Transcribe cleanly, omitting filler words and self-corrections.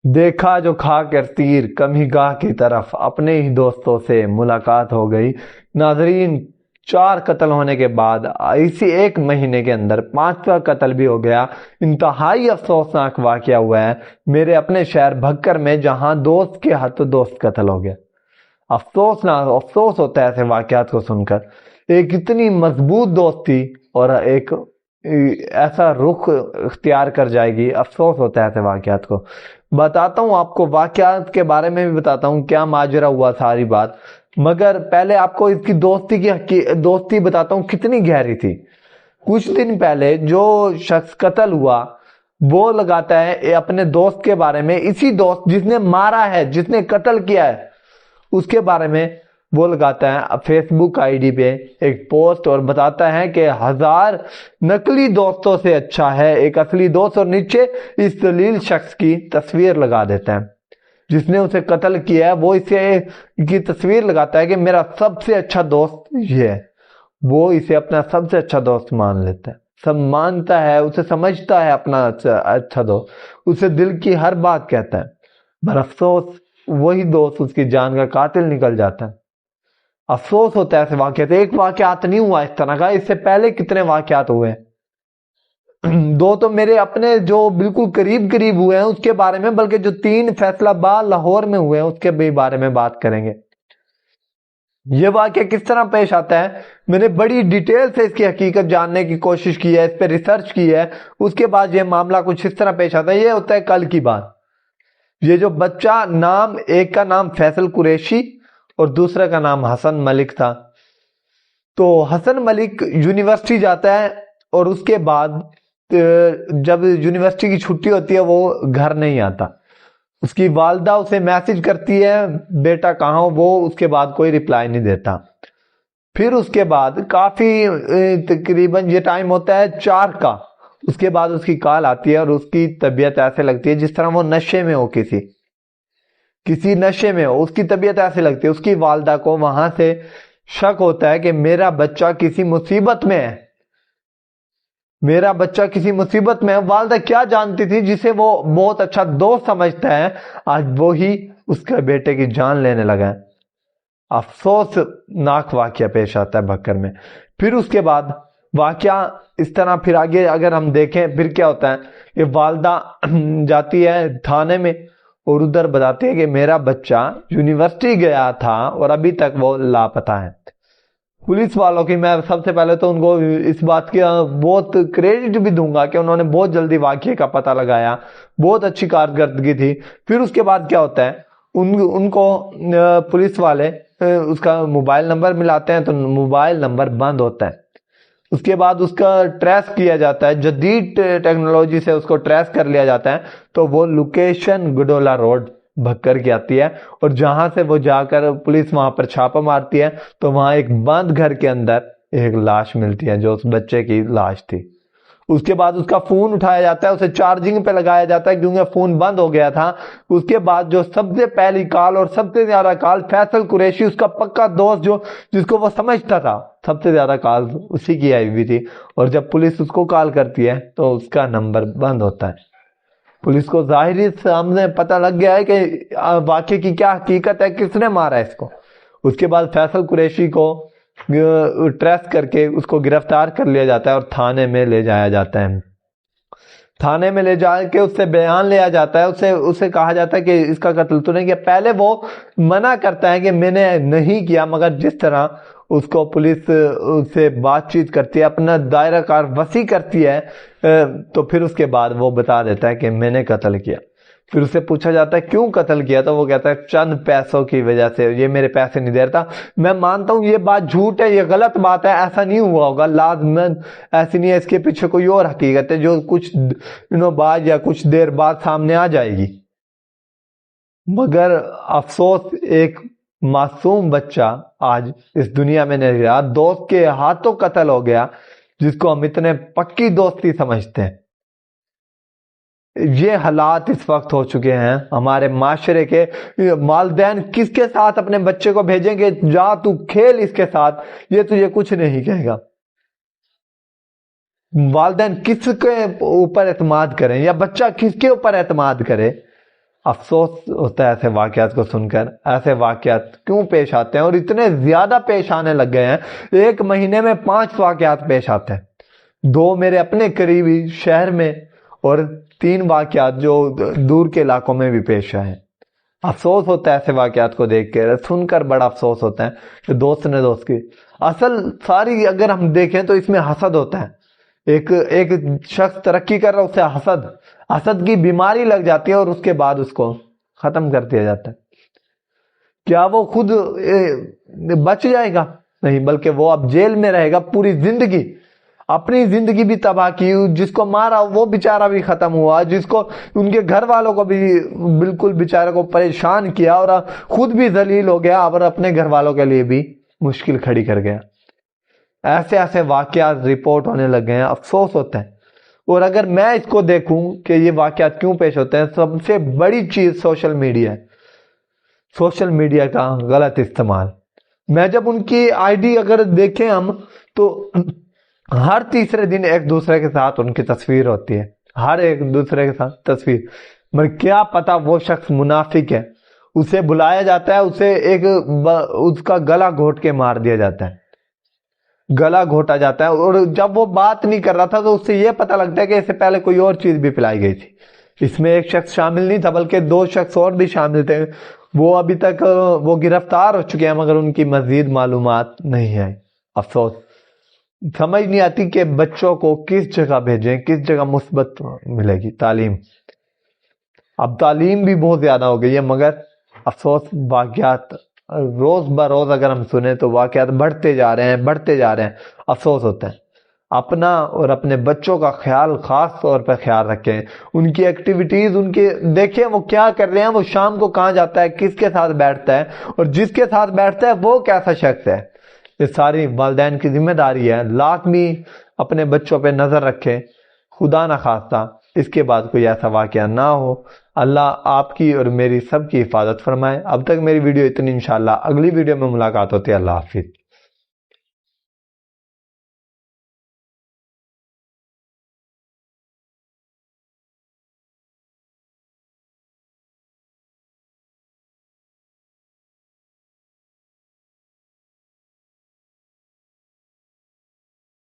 دیکھا جو کھا کر تیر کمی گاہ کی طرف اپنے ہی دوستوں سے ملاقات ہو گئی۔ ناظرین، 4 قتل ہونے کے بعد اسی 1 مہینے کے اندر 5واں قتل بھی ہو گیا۔ انتہائی افسوسناک واقعہ ہوا ہے میرے اپنے شہر بھکر میں، جہاں دوست کے ہاتھوں دوست قتل ہو گیا۔ افسوس ہوتا ہے ایسے واقعات کو سن کر۔ ایک اتنی مضبوط دوست تھی اور ایک ایسا رخ اختیار کر جائے گی، افسوس ہوتا ہے ایسے واقعات کو۔ بتاتا ہوں آپ کو، واقعات کے بارے میں بھی بتاتا ہوں کیا ماجرا ہوا ساری بات، مگر پہلے آپ کو اس کی دوستی بتاتا ہوں کتنی گہری تھی۔ کچھ دن پہلے جو شخص قتل ہوا وہ لگاتا ہے اپنے دوست کے بارے میں، اسی دوست جس نے مارا ہے، جس نے قتل کیا ہے، اس کے بارے میں وہ لگاتا ہے فیس بک آئی ڈی پہ ایک پوسٹ اور بتاتا ہے کہ 1000 نقلی دوستوں سے اچھا ہے ایک اصلی دوست، اور نیچے اس ذلیل شخص کی تصویر لگا دیتا ہے جس نے اسے قتل کیا ہے۔ وہ اسے کی تصویر لگاتا ہے کہ میرا سب سے اچھا دوست یہ ہے۔ وہ اسے اپنا سب سے اچھا دوست مان لیتا ہے، سب مانتا ہے، اسے سمجھتا ہے اپنا اچھا دوست، اسے دل کی ہر بات کہتا ہے۔ پر افسوس وہی دوست اس کی جان کا قاتل نکل جاتا ہے۔ افسوس ہوتا ہے ایسے واقعات۔ ایک واقعات نہیں ہوا اس طرح کا، اس سے پہلے کتنے واقعات ہوئے ہیں۔ 2 تو میرے اپنے جو بالکل قریب ہوئے ہیں اس کے بارے میں، بلکہ جو 3 فیصلہ آباد لاہور میں ہوئے ہیں اس کے بھی بارے میں بات کریں گے۔ یہ واقعہ کس طرح پیش آتا ہے، میں نے بڑی ڈیٹیل سے اس کی حقیقت جاننے کی کوشش کی ہے، اس پہ ریسرچ کی ہے، اس کے بعد یہ معاملہ کچھ اس طرح پیش آتا ہے۔ یہ ہوتا ہے کل کی بات۔ یہ جو بچہ ایک کا نام فیصل قریشی اور دوسرے کا نام حسن ملک تھا، تو حسن ملک یونیورسٹی جاتا ہے اور اس کے بعد جب یونیورسٹی کی چھٹی ہوتی ہے وہ گھر نہیں آتا۔ اس کی والدہ اسے میسج کرتی ہے بیٹا کہاں ہو، وہ اس کے بعد کوئی رپلائی نہیں دیتا۔ پھر اس کے بعد کافی تقریباً یہ ٹائم ہوتا ہے 4 کا، اس کے بعد اس کی کال آتی ہے اور اس کی طبیعت ایسے لگتی ہے جس طرح وہ نشے میں ہو، کسی نشے میں ہو، اس کی طبیعت ایسے لگتی ہے۔ اس کی والدہ کو وہاں سے شک ہوتا ہے کہ میرا بچہ کسی مصیبت میں ہے، میرا بچہ کسی مصیبت میں ہے۔ والدہ کیا جانتی تھی جسے وہ بہت اچھا دوست سمجھتا ہے، آج وہی اس کے بیٹے کی جان لینے لگا ہے۔ افسوسناک واقعہ پیش آتا ہے بھکر میں۔ پھر اس کے بعد واقعہ اس طرح پھر آگے اگر ہم دیکھیں پھر کیا ہوتا ہے کہ والدہ جاتی ہے تھانے میں اور ادھر بتاتی ہے کہ میرا بچہ یونیورسٹی گیا تھا اور ابھی تک وہ لاپتہ ہے۔ پولیس والوں کی میں سب سے پہلے تو ان کو اس بات کی بہت کریڈٹ بھی دوں گا کہ انہوں نے بہت جلدی واقعے کا پتہ لگایا، بہت اچھی کارکردگی تھی۔ پھر اس کے بعد کیا ہوتا ہے، ان کو پولیس والے اس کا موبائل نمبر ملاتے ہیں تو موبائل نمبر بند ہوتا ہے۔ اس کے بعد اس کا ٹریس کیا جاتا ہے، جدید ٹیکنالوجی سے اس کو ٹریس کر لیا جاتا ہے، تو وہ لوکیشن گڈولا روڈ بھکر کی آتی ہے، اور جہاں سے وہ جا کر پولیس وہاں پر چھاپا مارتی ہے تو وہاں ایک بند گھر کے اندر ایک لاش ملتی ہے جو اس بچے کی لاش تھی۔ اس کے بعد اس کا فون اٹھایا جاتا ہے، اسے چارجنگ پہ لگایا جاتا ہے کیونکہ فون بند ہو گیا تھا۔ اس کے بعد جو سب سے پہلی کال اور سب سے زیادہ کال فیصل قریشی، اس کا پکا دوست جس کو وہ سمجھتا تھا، سب سے زیادہ کال اسی کی آئی ہوئی تھی، اور جب پولیس اس کو کال کرتی ہے تو اس کا نمبر بند ہوتا ہے۔ پولیس کو ظاہری سامنے پتہ لگ گیا ہے کہ واقعے کی کیا حقیقت ہے، کس نے مارا ہے اس کو۔ اس کے بعد فیصل قریشی کو ٹریس کر کے اس کو گرفتار کر لیا جاتا ہے اور تھانے میں لے جایا جاتا ہے۔ تھانے میں لے جا کے اس سے بیان لیا جاتا ہے، اسے کہا جاتا ہے کہ اس کا قتل تو نہیں کیا۔ پہلے وہ منع کرتا ہے کہ میں نے نہیں کیا، مگر جس طرح اس کو پولیس سے بات چیت کرتی ہے، اپنا دائرہ کار وسیع کرتی ہے، تو پھر اس کے بعد وہ بتا دیتا ہے کہ میں نے قتل کیا۔ پھر اسے پوچھا جاتا ہے کیوں قتل کیا، تو وہ کہتا ہے چند پیسوں کی وجہ سے، یہ میرے پیسے نہیں دیتا۔ میں مانتا ہوں یہ بات جھوٹ ہے، یہ غلط بات ہے، ایسا نہیں ہوا ہوگا، لازماً ایسی نہیں ہے، اس کے پیچھے کوئی اور حقیقت ہے جو کچھ دنوں بعد یا کچھ دیر بعد سامنے آ جائے گی۔ مگر افسوس ایک معصوم بچہ آج اس دنیا میں نہیں رہا، دوست کے ہاتھوں قتل ہو گیا جس کو ہم اتنے پکی دوستی سمجھتے ہیں۔ یہ حالات اس وقت ہو چکے ہیں ہمارے معاشرے کے۔ والدین کس کے ساتھ اپنے بچے کو بھیجیں گے، جا تو کھیل اس کے ساتھ، یہ تجھے کچھ نہیں کہے گا۔ والدین کس کے اوپر اعتماد کریں یا بچہ کس کے اوپر اعتماد کرے؟ افسوس ہوتا ہے ایسے واقعات کو سن کر. ایسے واقعات کیوں پیش آتے ہیں اور اتنے زیادہ پیش آنے لگ گئے ہیں؟ ایک مہینے میں 5 واقعات پیش آتے ہیں. 2 میرے اپنے قریبی شہر میں اور 3 واقعات جو دور کے علاقوں میں بھی پیش آئے ہیں. افسوس ہوتا ہے ایسے واقعات کو دیکھ کے، سن کر بڑا افسوس ہوتا ہے کہ دوست نے دوست کی. اصل ساری اگر ہم دیکھیں تو اس میں حسد ہوتا ہے. ایک شخص ترقی کر رہا ہے، اسے حسد کی بیماری لگ جاتی ہے اور اس کے بعد اس کو ختم کر دیا جاتا ہے. کیا وہ خود بچ جائے گا؟ نہیں، بلکہ وہ اب جیل میں رہے گا پوری زندگی. اپنی زندگی بھی تباہ کی، جس کو مارا وہ بیچارہ بھی ختم ہوا، جس کو ان کے گھر والوں کو بھی بالکل بیچارہ کو پریشان کیا اور خود بھی ذلیل ہو گیا اور اپنے گھر والوں کے لیے بھی مشکل کھڑی کر گیا. ایسے واقعات رپورٹ ہونے لگ گئے ہیں. افسوس ہوتا ہے. اور اگر میں اس کو دیکھوں کہ یہ واقعات کیوں پیش ہوتے ہیں، سب سے بڑی چیز سوشل میڈیا ہے. سوشل میڈیا کا غلط استعمال. میں جب ان کی آئی ڈی اگر دیکھیں ہم تو ہر تیسرے دن ایک دوسرے کے ساتھ ان کی تصویر ہوتی ہے، ہر ایک دوسرے کے ساتھ تصویر. مگر کیا پتا وہ شخص منافق ہے. اسے بلایا جاتا ہے، اسے اس کا گلا گھونٹ کے مار دیا جاتا ہے، گلا گھوٹا جاتا ہے. اور جب وہ بات نہیں کر رہا تھا تو اس سے یہ پتہ لگتا ہے کہ اس سے پہلے کوئی اور چیز بھی پلائی گئی تھی. اس میں ایک شخص شامل نہیں تھا بلکہ 2 شخص اور بھی شامل تھے. وہ ابھی تک وہ گرفتار ہو چکے ہیں مگر ان کی مزید معلومات نہیں ہے. افسوس. سمجھ نہیں آتی کہ بچوں کو کس جگہ بھیجیں، کس جگہ مثبت ملے گی تعلیم. اب تعلیم بھی بہت زیادہ ہو گئی ہے مگر افسوس واقعات روز بروز اگر ہم سنیں تو واقعات بڑھتے جا رہے ہیں. افسوس ہوتا ہے. اپنا اور اپنے بچوں کا خیال خاص طور پہ خیال رکھیں. ان کی ایکٹیویٹیز ان کے دیکھیں وہ کیا کر رہے ہیں، وہ شام کو کہاں جاتا ہے، کس کے ساتھ بیٹھتا ہے، اور جس کے ساتھ بیٹھتا ہے وہ کیسا شخص ہے. یہ ساری والدین کی ذمہ داری ہے. لازمی اپنے بچوں پہ نظر رکھیں. خدا نہ خواستہ اس کے بعد کوئی ایسا واقعہ نہ ہو. اللہ آپ کی اور میری سب کی حفاظت فرمائے. اب تک میری ویڈیو اتنی. انشاءاللہ اگلی ویڈیو میں ملاقات ہوتی ہے. اللہ حافظ.